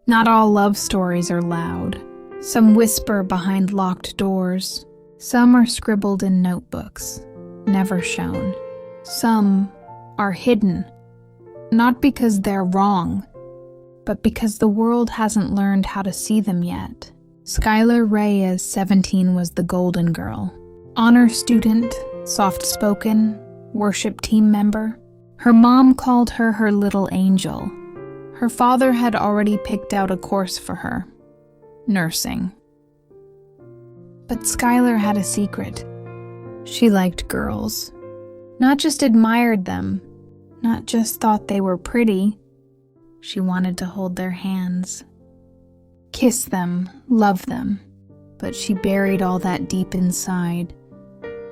Not all love stories are loud. Some whisper behind locked doors. Some are scribbled in notebooks, never shown. Some are hidden, not because they're wrong, but because the world hasn't learned how to see them yet. Skylar Reyes, 17, was the golden girl. Honor student, soft-spoken, worship team member. Her mom called her her little angel. Her father had already picked out a course for her, nursing. But Skylar had a secret. She liked girls. Not just admired them, not just thought they were pretty. She wanted to hold their hands, kiss them, love them. But she buried all that deep inside.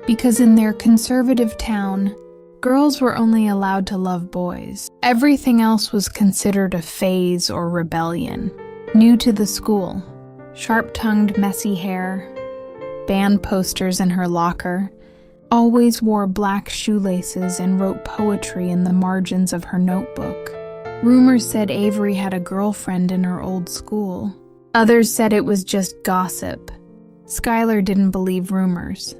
Because in their conservative town, girls were only allowed to love boys. Everything else was considered a phase or rebellion. New to the school, sharp-tongued, messy hair, band posters in her locker, always wore black shoelaces and wrote poetry in the margins of her notebook. Rumors said Avery had a girlfriend in her old school. Others said it was just gossip. Skylar didn't believe rumors,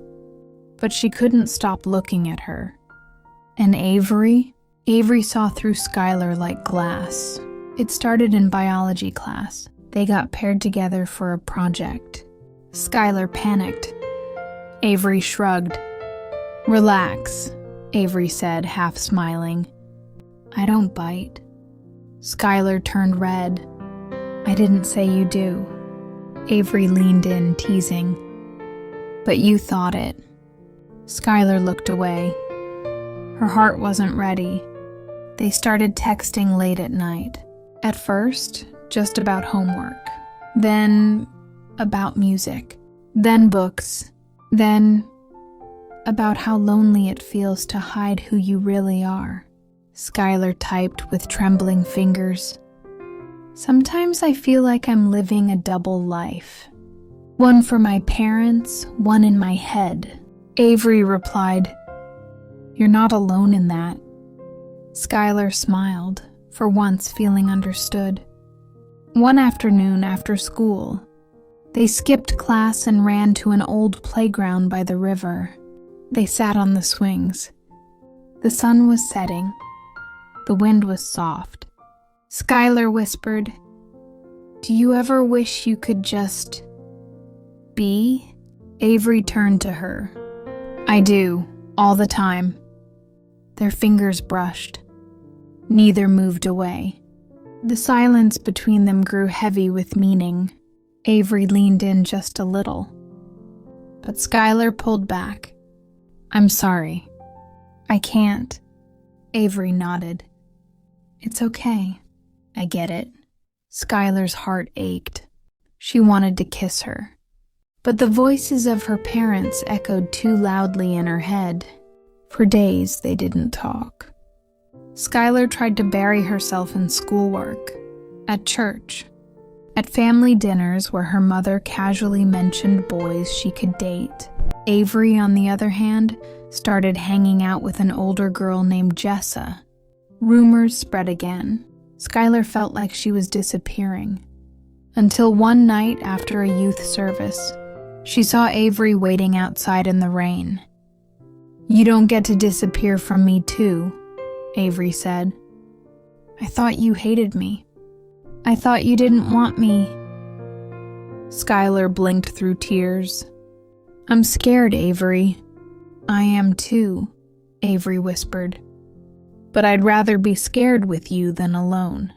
but she couldn't stop looking at her. And Avery saw through Skylar like glass. It started in biology class. They got paired together for a project. Skylar panicked. Avery shrugged. "Relax," Avery said, half smiling. "I don't bite." Skylar turned red. "I didn't say you do." Avery leaned in, teasing. "But you thought it." Skylar looked away. Her heart wasn't ready. They started texting late at night. At first, just about homework. Then, about music. Then books. Then, about how lonely it feels to hide who you really are. Skylar typed with trembling fingers. "Sometimes I feel like I'm living a double life. One for my parents, one in my head." Avery replied, "You're not alone in that." Skylar smiled, for once feeling understood. One afternoon after school, they skipped class and ran to an old playground by the river. They sat on the swings. The sun was setting. The wind was soft. Skylar whispered, "Do you ever wish you could just be?" Avery turned to her. "I do, all the time." Their fingers brushed. Neither moved away. The silence between them grew heavy with meaning. Avery leaned in just a little. But Skylar pulled back. "I'm sorry. I can't." Avery nodded. "It's okay. I get it." Skylar's heart ached. She wanted to kiss her. But the voices of her parents echoed too loudly in her head. For days, they didn't talk. Skylar tried to bury herself in schoolwork, at church, at family dinners where her mother casually mentioned boys she could date. Avery, on the other hand, started hanging out with an older girl named Jessa. Rumors spread again. Skylar felt like she was disappearing. Until one night after a youth service, she saw Avery waiting outside in the rain. "You don't get to disappear from me too," Avery said. "I thought you hated me. I thought you didn't want me." Skylar blinked through tears. "I'm scared, Avery." "I am too," Avery whispered. "But I'd rather be scared with you than alone."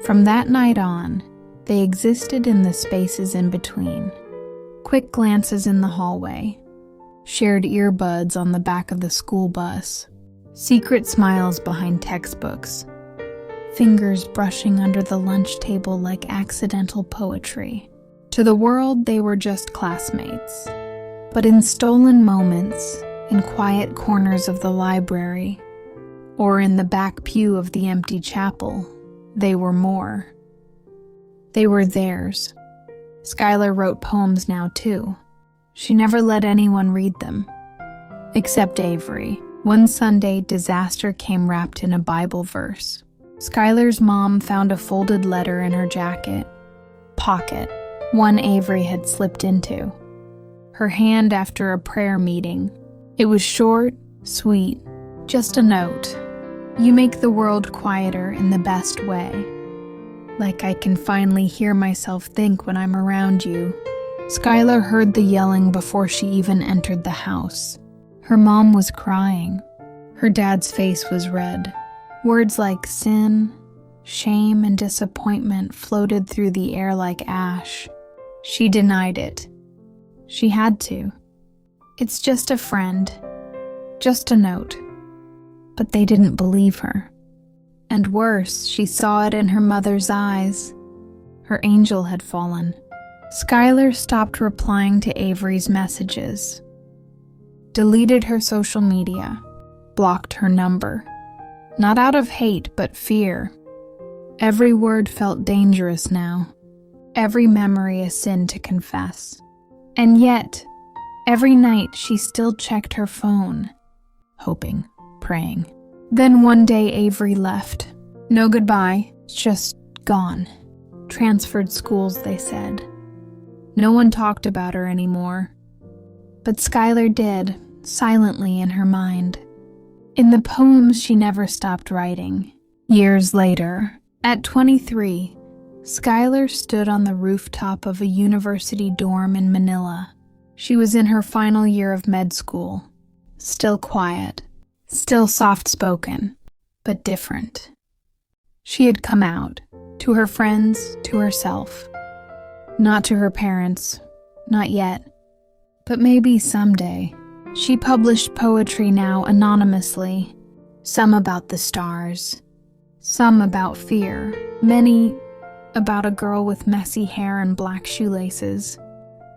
From that night on, they existed in the spaces in between. Quick glances in the hallway, shared earbuds on the back of the school bus, secret smiles behind textbooks, fingers brushing under the lunch table like accidental poetry. To the world, they were just classmates. But in stolen moments, in quiet corners of the library, or in the back pew of the empty chapel, they were more. They were theirs. Skylar wrote poems now too. She never let anyone read them. Except Avery. One Sunday, disaster came wrapped in a Bible verse. Skylar's mom found a folded letter in her jacket pocket, one Avery had slipped into. Her hand after a prayer meeting. It was short, sweet, just a note. You make the world quieter in the best way. Like I can finally hear myself think when I'm around you. Skylar heard the yelling before she even entered the house. Her mom was crying. Her dad's face was red. Words like sin, shame, and disappointment floated through the air like ash. She denied it. She had to. It's just a friend. Just a note. But they didn't believe her. And worse, she saw it in her mother's eyes. Her angel had fallen. Skylar stopped replying to Avery's messages. Deleted her social media. Blocked her number. Not out of hate, but fear. Every word felt dangerous now. Every memory a sin to confess. And yet, every night she still checked her phone. Hoping, praying. Then one day Avery left. No goodbye, just gone. Transferred schools, they said. No one talked about her anymore. But Skylar did, silently in her mind. In the poems she never stopped writing. Years later, at 23, Skylar stood on the rooftop of a university dorm in Manila. She was in her final year of med school. Still quiet, still soft-spoken, but different. She had come out, to her friends, to herself. Not to her parents, not yet, but maybe someday. She published poetry now anonymously, some about the stars, some about fear, many about a girl with messy hair and black shoelaces.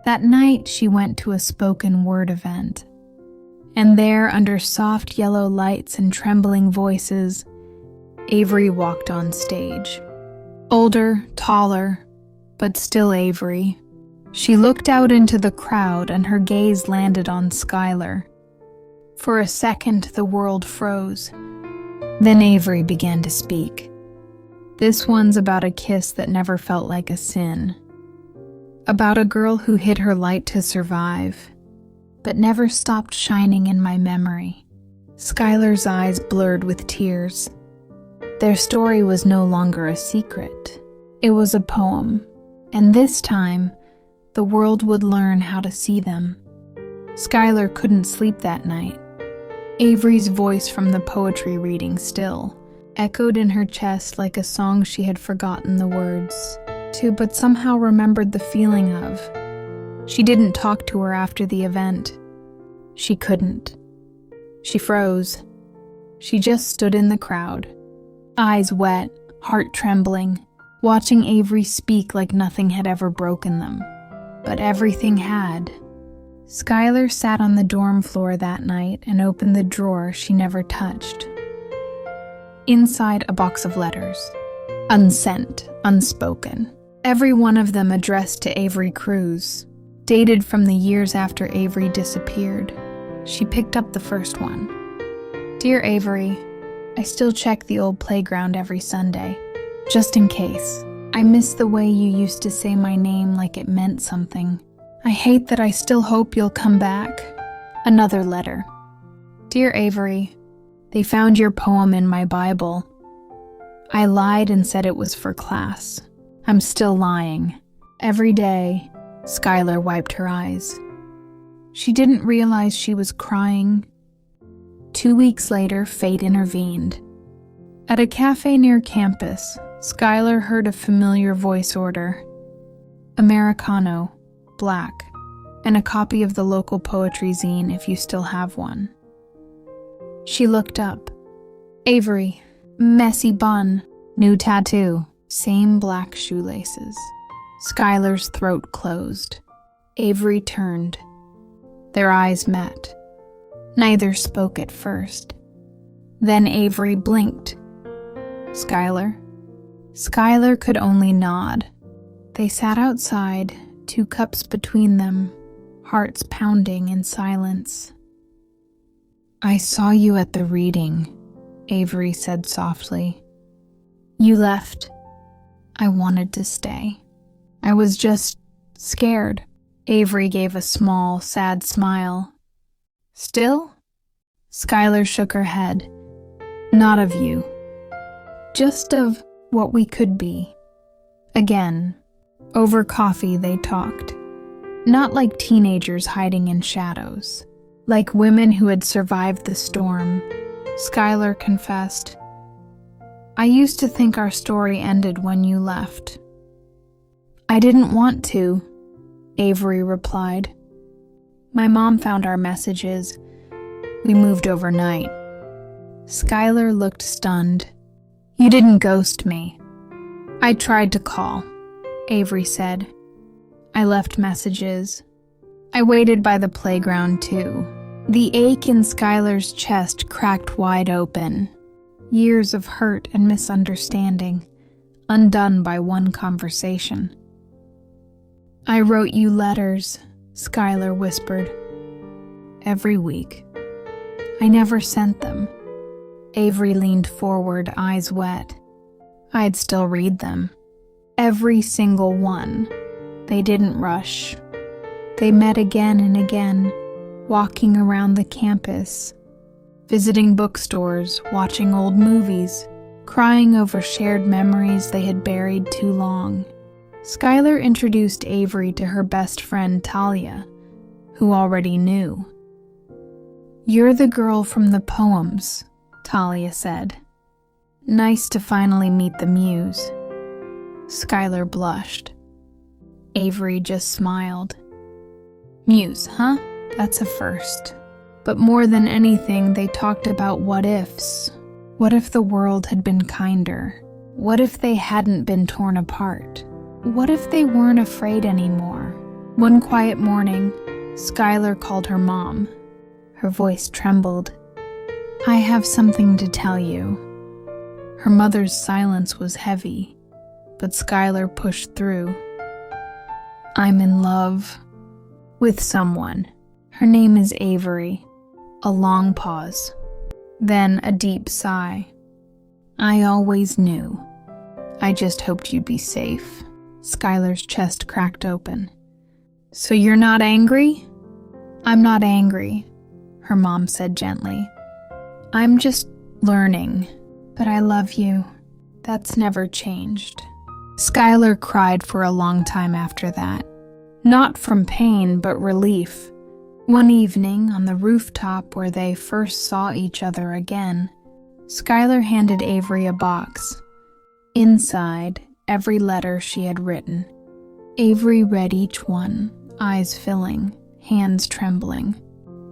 That night she went to a spoken word event. And there, under soft yellow lights and trembling voices, Avery walked on stage. Older, taller, but still Avery. She looked out into the crowd and her gaze landed on Skylar. For a second, the world froze. Then Avery began to speak. This one's about a kiss that never felt like a sin. About a girl who hid her light to survive, but never stopped shining in my memory. Skylar's eyes blurred with tears. Their story was no longer a secret. It was a poem, and this time, the world would learn how to see them. Skylar couldn't sleep that night. Avery's voice from the poetry reading still echoed in her chest like a song she had forgotten the words to, but somehow remembered the feeling of. She didn't talk to her after the event. She couldn't. She froze. She just stood in the crowd, eyes wet, heart trembling, watching Avery speak like nothing had ever broken them. But everything had. Skylar sat on the dorm floor that night and opened the drawer she never touched. Inside, a box of letters. Unsent, unspoken. Every one of them addressed to Avery Cruz, dated from the years after Avery disappeared. She picked up the first one. Dear Avery, I still check the old playground every Sunday, just in case. I miss the way you used to say my name like it meant something. I hate that I still hope you'll come back. Another letter. Dear Avery, they found your poem in my Bible. I lied and said it was for class. I'm still lying. Every day, Skylar wiped her eyes. She didn't realize she was crying. 2 weeks later, fate intervened. At a cafe near campus, Skylar heard a familiar voice order. Americano, black, and a copy of the local poetry zine if you still have one. She looked up. Avery, messy bun, new tattoo, same black shoelaces. Skylar's throat closed. Avery turned. Their eyes met. Neither spoke at first. Then Avery blinked. Skylar? Skylar could only nod. They sat outside, 2 cups between them, hearts pounding in silence. I saw you at the reading, Avery said softly. You left. I wanted to stay. I was just scared. Avery gave a small, sad smile. Still? Skylar shook her head. Not of you. Just of what we could be. Again, over coffee they talked. Not like teenagers hiding in shadows. Like women who had survived the storm. Skylar confessed, I used to think our story ended when you left. I didn't want to, Avery replied. My mom found our messages. We moved overnight. Skylar looked stunned. You didn't ghost me. I tried to call, Avery said. I left messages. I waited by the playground too. The ache in Skylar's chest cracked wide open. Years of hurt and misunderstanding, undone by one conversation. I wrote you letters, Skylar whispered. Every week. I never sent them. Avery leaned forward, eyes wet. I'd still read them. Every single one. They didn't rush. They met again and again, walking around the campus, visiting bookstores, watching old movies, crying over shared memories they had buried too long. Skylar introduced Avery to her best friend Talia, who already knew. You're the girl from the poems, Talia said. Nice to finally meet the muse. Skylar blushed. Avery just smiled. Muse, huh? That's a first. But more than anything, they talked about what ifs. What if the world had been kinder? What if they hadn't been torn apart? What if they weren't afraid anymore? One quiet morning, Skylar called her mom. Her voice trembled. I have something to tell you. Her mother's silence was heavy, but Skylar pushed through. I'm in love with someone. Her name is Avery. A long pause. Then a deep sigh. I always knew. I just hoped you'd be safe. Skylar's chest cracked open. So you're not angry? I'm not angry, her mom said gently. I'm just learning. But I love you. That's never changed. Skylar cried for a long time after that. Not from pain, but relief. One evening, on the rooftop where they first saw each other again, Skylar handed Avery a box. Inside, every letter she had written. Avery read each one, eyes filling, hands trembling.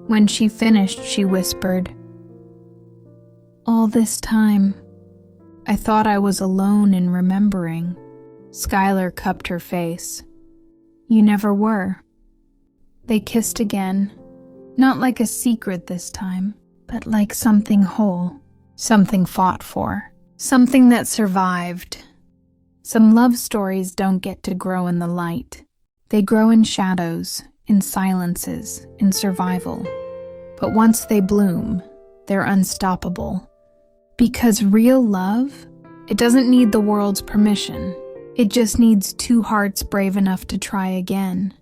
When she finished, she whispered, All this time, I thought I was alone in remembering. Skylar cupped her face. You never were. They kissed again, not like a secret this time, but like something whole, something fought for, something that survived. Some love stories don't get to grow in the light. They grow in shadows, in silences, in survival. But once they bloom, they're unstoppable. Because real love, it doesn't need the world's permission. It just needs two hearts brave enough to try again.